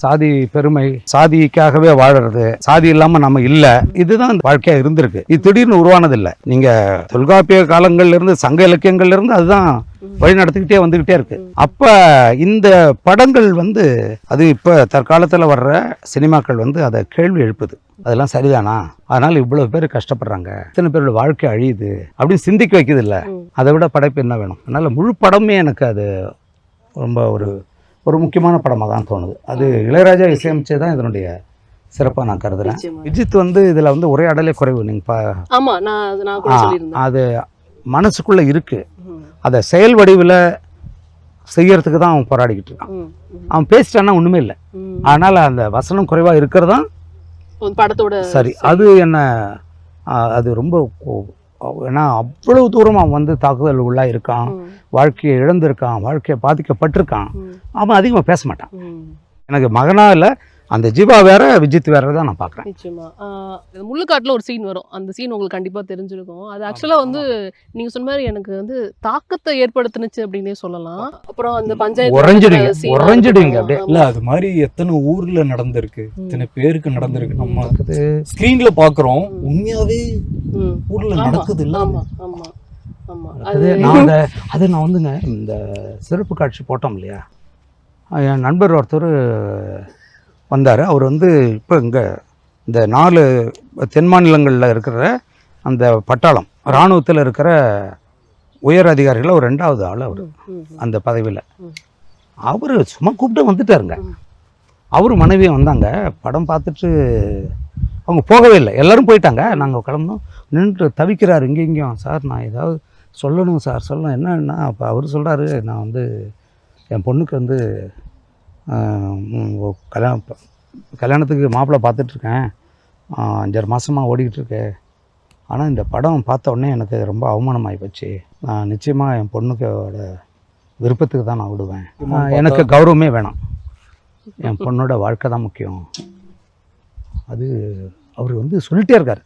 சாதி பெருமை, சாதிக்காகவே வாழறது, சாதி இல்லாம நம்ம இல்ல, இதுதான் வாழ்க்கையா இருந்திருக்கு. இது திடீர்னு உருவானது இல்ல. நீங்க தொல்காப்பிய காலங்கள்ல இருந்து, சங்க இலக்கியங்கள்ல இருந்து அதுதான் வழி நடத்திக்கிட்டே வந்துகிட்டே இருக்கு. அப்ப இந்த படங்கள் அது இப்ப தற்காலத்துல வர்ற சினிமாக்கள் அதை கேள்வி எழுப்புது. அதெல்லாம் சரிதானா, அதனால இவ்வளவு பேர் கஷ்டப்படுறாங்க, இத்தனை பேரோட வாழ்க்கை அழியுது அப்படின்னு சிந்திக்க வைக்குது இல்ல. அதை விட படைப்பு என்ன வேணும்? அதனால முழு படமே எனக்கு அது ரொம்ப ஒரு முக்கியமான படமாக தான் தோணுது. அது இளையராஜா இசையமைச்சே தான் இதனுடைய சிறப்பாக நான் கருதுறேன். விஜித் இதில் உரையாடலே குறைவு. நீங்கள் அது மனசுக்குள்ளே இருக்குது, அதை செயல் வடிவில் செய்யறதுக்கு தான் அவன் போராடிக்கிட்டு இருக்கான். அவன் பேசிட்டான்னா ஒன்றுமே இல்லை. அதனால் அந்த வசனம் குறைவாக இருக்கிறது தான் படத்தோட சரி. அது என்ன, அது ரொம்ப, ஏன்னா அவ்வளவு தூரம் அவன் தாக்குதல் உள்ளா இருக்கான், வாழ்க்கையை இழந்திருக்கான், வாழ்க்கையை பாதிக்கப்பட்டிருக்கான். அவன் அதிகமாக பேச மாட்டான். எனக்கு மகனா இல்லை, அந்த ஜீவா வேற விஜித் வேற தான் நான் பார்க்குறேன். நிச்சயமா. முள்ளுக்காட்டில் ஒரு சீன் வரும். அந்த சீன் உங்களுக்கு கண்டிப்பாக தெரிஞ்சிருக்கும். அது ஆக்சுவலாக நீங்கள் சொன்ன மாதிரி எனக்கு தாக்கத்தை ஏற்படுத்துனுச்சு அப்படின்னே சொல்லலாம். அப்புறம் அந்த பஞ்சாயத்து உறைஞ்சிடுங்க அப்படியே. இல்லை, அது மாதிரி எத்தனை ஊர்ல நடந்திருக்கு, எத்தனை பேருக்கு நடந்திருக்கு. நம்ம ஸ்க்ரீன்ல பார்க்குறோம், உண்மையாவே ஊர்ல நடக்குது இல்லை. நான் இந்த சிறப்பு காட்சி போட்டோம் இல்லையா, என் நண்பர் ஒருத்தர் வந்தார். அவர் இப்போ இங்கே இந்த 4 தென் மாநிலங்களில் இருக்கிற அந்த பட்டாளம் இராணுவத்தில் இருக்கிற உயர் அதிகாரிகளில் ஒரு 2வது ஆள் அவர் அந்த பதவியில். அவர் சும்மா கூப்பிட்டு வந்துட்டாருங்க. அவர் மனைவியும் வந்தாங்க. படம் பார்த்துட்டு அவங்க போகவே இல்லை, எல்லோரும் போயிட்டாங்க. நாங்கள் கிளம்பணும், நின்று தவிக்கிறார் இங்கேயும். சார் நான் ஏதாவது சொல்லணும் சார், சொல்லணும். என்னன்னா அப்போ அவர் சொல்கிறாரு, நான் என் பொண்ணுக்கு கல்யாணத்துக்கு மாப்பிள்ளை பார்த்துட்ருக்கேன், 5-6 மாதமாக ஓடிக்கிட்டுருக்கு. ஆனால் இந்த படம் பார்த்த உடனே எனக்கு ரொம்ப அவமானமாகி போச்சு. நான் நிச்சயமாக என் பொண்ணுக்கோட விருப்பத்துக்கு தான் நான் விடுவேன். எனக்கு கௌரவமே வேணாம், என் பொண்ணோட வாழ்க்கை தான் முக்கியம். அது அவர் சொல்லிட்டே இருக்கார்.